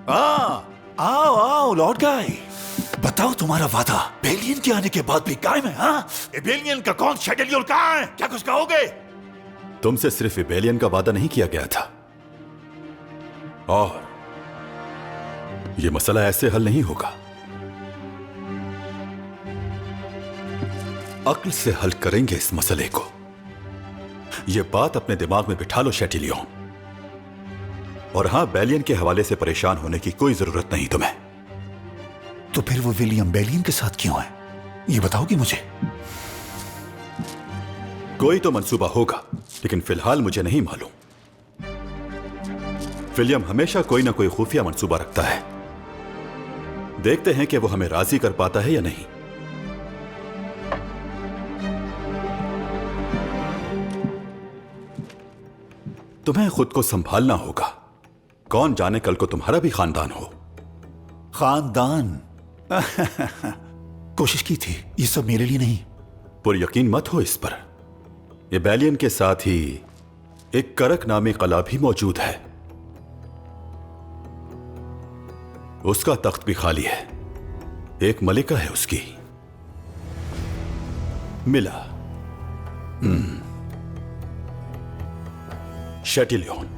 आओ आओ लॉर्ड गाय, बताओ तुम्हारा वादा बेलियन के आने के बाद भी कायम है? हाँ, बेलियन का कौन शेड्यूल कहाँ है? क्या कुछ कहोगे? तुमसे सिर्फ बेलियन का वादा नहीं किया गया था, और यह मसला ऐसे हल नहीं होगा। अक्ल से हल करेंगे इस मसले को। यह बात अपने दिमाग में बिठा लो शैटिलियन। और हां, बेलियन के हवाले से परेशान होने की कोई जरूरत नहीं तुम्हें। तो फिर वो विलियम बेलियन के साथ क्यों है, ये बताओगी मुझे? कोई तो मंसूबा होगा, लेकिन फिलहाल मुझे नहीं मालूम। विलियम हमेशा कोई ना कोई खुफिया मंसूबा रखता है। देखते हैं कि वो हमें राजी कर पाता है या नहीं। तुम्हें खुद को संभालना होगा। कौन जाने कल को तुम्हारा भी खानदान हो। खानदान? कोशिश की थी, ये सब मेरे लिए नहीं। पर यकीन मत हो इस पर। ये बेलियन के साथ ही एक करक नामी कला भी मौजूद है। उसका तख्त भी खाली है। एक मलिका है उसकी, मिला। शैटिलियन।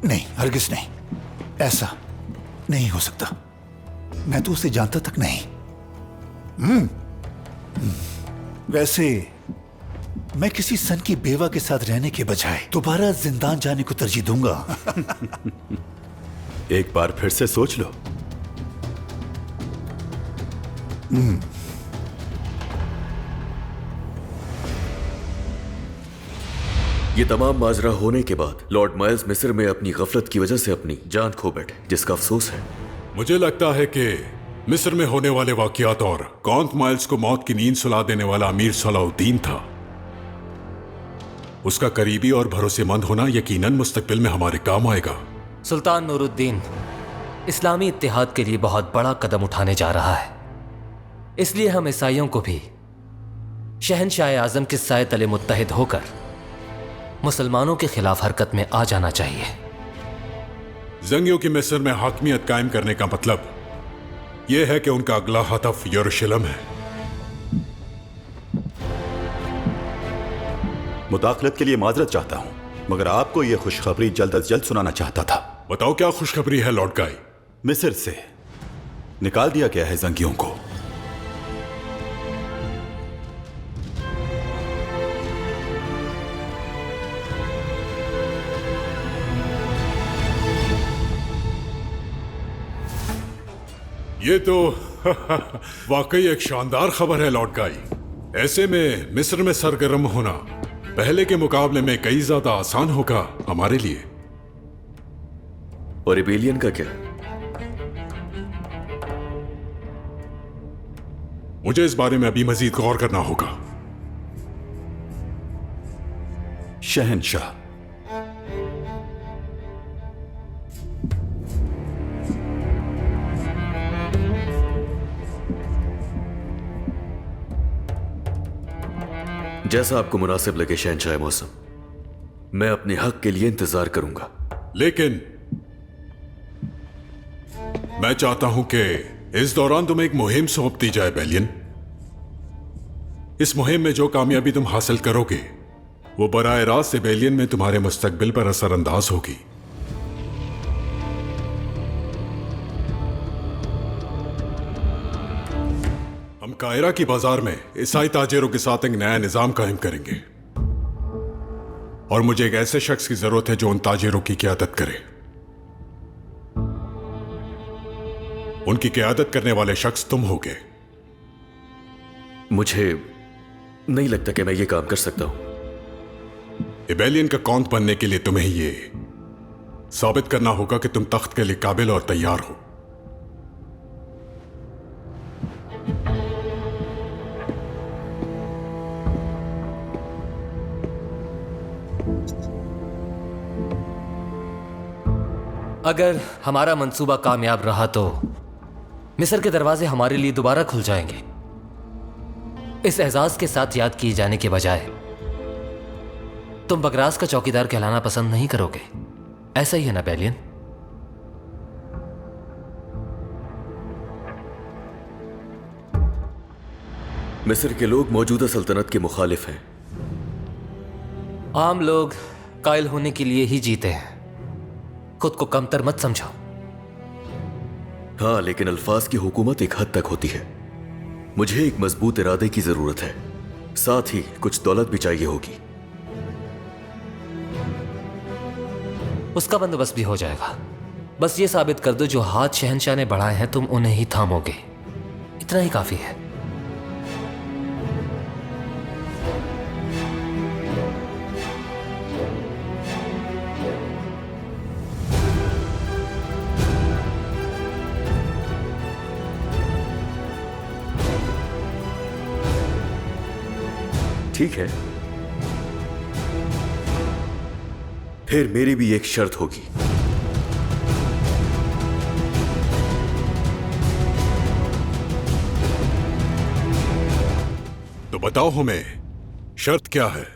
नहीं, हरगिज नहीं, ऐसा नहीं हो सकता। मैं तो उसे जानता तक नहीं। वैसे मैं किसी सन की बेवा के साथ रहने के बजाय दोबारा जिंदान जाने को तरजीह दूंगा। एक बार फिर से सोच लो। ये तमाम माजरा होने के बाद लॉर्ड माइल्स मिस्र में अपनी गफलत की वजह से अपनी जान खो बैठे, जिसका अफसोस है। मुझे लगता है कि मिस्र में होने वाले वाकयात और काउंट माइल्स को मौत की नींद सुला देने वाला अमीर सलाउद्दीन था। उसका करीबी और भरोसेमंद होना यकीनन मुस्तकबिल में हमारे काम आएगा। सुल्तान नूरुद्दीन इस्लामी इत्तेहाद के लिए बहुत बड़ा कदम उठाने जा रहा है, इसलिए हम ईसाइयों को भी शहनशाह आजम के साए तले मुत्तहिद होकर मुसलमानों के खिलाफ हरकत में आ जाना चाहिए। जंगियों की मिस्र में हाकमियत कायम करने का मतलब यह है कि उनका अगला हदफ यरूशलेम है। मुदाखलत के लिए माजरत चाहता हूं, मगर आपको यह खुशखबरी जल्द अज जल्द सुनाना चाहता था। बताओ क्या खुशखबरी है लॉर्ड गाय? मिस्र से निकाल दिया गया है जंगियों को। ये तो वाकई एक शानदार खबर है लॉर्ड गाय। ऐसे में मिस्र में सरगर्म होना पहले के मुकाबले में कई ज्यादा आसान होगा हमारे लिए। और रिबेलियन का क्या? मुझे इस बारे में अभी मजीद गौर करना होगा। शहनशाह, जैसा आपको मुनासिब लगे शहनशाह मौसम, मैं अपने हक के लिए इंतजार करूंगा। लेकिन मैं चाहता हूं कि इस दौरान तुम्हें एक मुहिम सौंप दी जाए बेलियन। इस मुहिम में जो कामयाबी तुम हासिल करोगे वो बराह रास्त बेलियन में तुम्हारे मुस्तकबिल पर असरअंदाज होगी। हम कायरा की बाजार में ईसाई ताजिरों के साथ एक नया निजाम कायम करेंगे, और मुझे एक ऐसे शख्स की जरूरत है जो उन ताजिरों की क़यादत करे। उनकी क़यादत करने वाले शख्स तुम होगे। मुझे नहीं लगता कि मैं ये काम कर सकता हूं। इबेलियन का कौंत बनने के लिए तुम्हें ये साबित करना होगा कि तुम तख्त के लिए काबिल और तैयार हो। अगर हमारा मंसूबा कामयाब रहा तो मिस्र के दरवाजे हमारे लिए दोबारा खुल जाएंगे। इस एजाज के साथ याद किए जाने के बजाय तुम बगरास का चौकीदार कहलाना पसंद नहीं करोगे, ऐसा ही है ना बेलियन? मिस्र के लोग मौजूदा सल्तनत के मुखालिफ हैं। आम लोग कायल होने के लिए ही जीते हैं, खुद को कमतर मत समझो। हाँ, लेकिन अल्फाज की हुकूमत एक हद तक होती है। मुझे एक मजबूत इरादे की जरूरत है, साथ ही कुछ दौलत भी चाहिए होगी। उसका बंदोबस्त भी हो जाएगा। बस ये साबित कर दो जो हाथ शहंशाह ने बढ़ाए हैं तुम उन्हें ही थामोगे, इतना ही काफी है। ठीक है, फिर मेरी भी एक शर्त होगी। तो बताओ हमें, शर्त क्या है?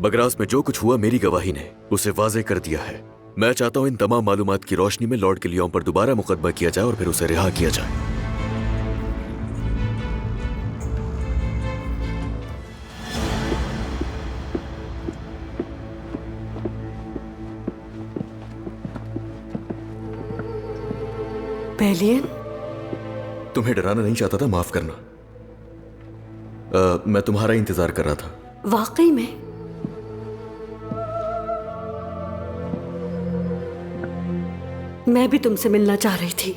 बगरास में जो कुछ हुआ मेरी गवाही ने उसे वाजे कर दिया है। मैं चाहता हूं इन तमाम मालूमात की रोशनी में लॉर्ड गिलियम पर दोबारा मुकदमा किया जाए और फिर उसे रिहा किया जाए। बेलियन, तुम्हें डराना नहीं चाहता था, माफ करना। मैं तुम्हारा इंतजार कर रहा था। वाकई में? मैं भी तुमसे मिलना चाह रही थी,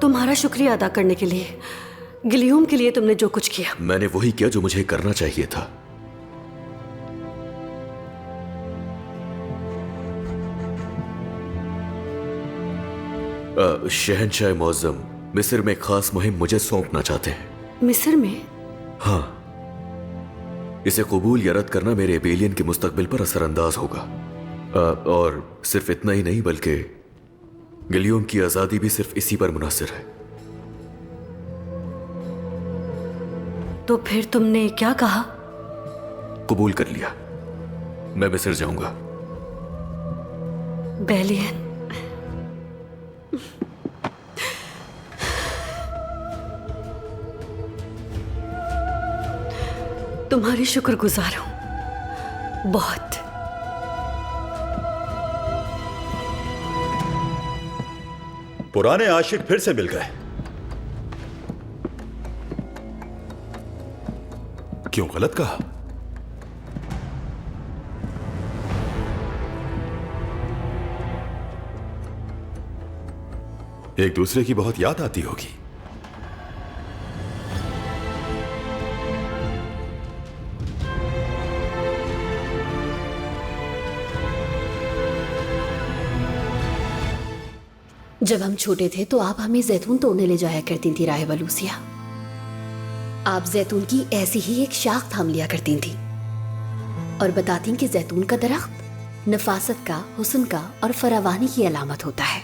तुम्हारा शुक्रिया अदा करने के लिए। गिलियम के लिए तुमने जो कुछ किया। मैंने वही किया जो मुझे करना चाहिए था। शहंशाह मुअज्जम मिस्र में खास मुहिम मुझे सौंपना चाहते हैं। मिस्र में? हाँ, इसे कबूल या रद्द करना मेरे एबेलियन के मुस्तकबिल पर असरअंदाज होगा। और सिर्फ इतना ही नहीं बल्कि गिलियम की आजादी भी सिर्फ इसी पर मुनहसर है। तो फिर तुमने क्या कहा? कबूल कर लिया, मैं मिस्र जाऊंगा। बेलियन, तुम्हारी शुक्रगुजार हूं बहुत। पुराने आशिक फिर से मिल गए। क्यों गलत कहा? एक दूसरे की बहुत याद आती होगी। जब हम छोटे थे तो आप हमें जैतून तोड़ने ले जाया करती थी राहिबा लूसिया। आप जैतून की ऐसी ही एक शाख थाम लिया करती थी और बताती कि जैतून का दरख्त नफासत का, हुस्न का और फरावानी की अलामत होता है।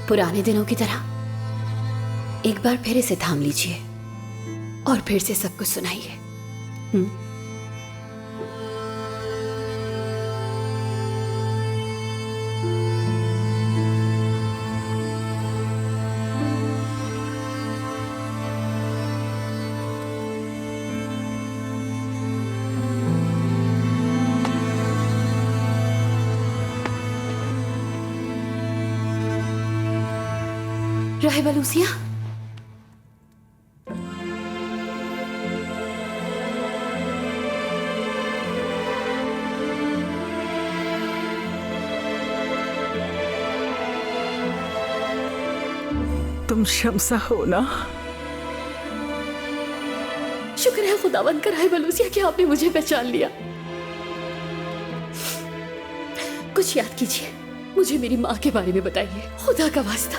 पुराने दिनों की तरह एक बार फिर इसे थाम लीजिए और फिर से सब कुछ सुनाइए। राहिबा लूसिया, तुम शम्सा हो ना? शुक्र है खुदावंद का राहिबा लूसिया कि आपने मुझे पहचान लिया। कुछ याद कीजिए, मुझे मेरी माँ के बारे में बताइए, खुदा का वास्ता।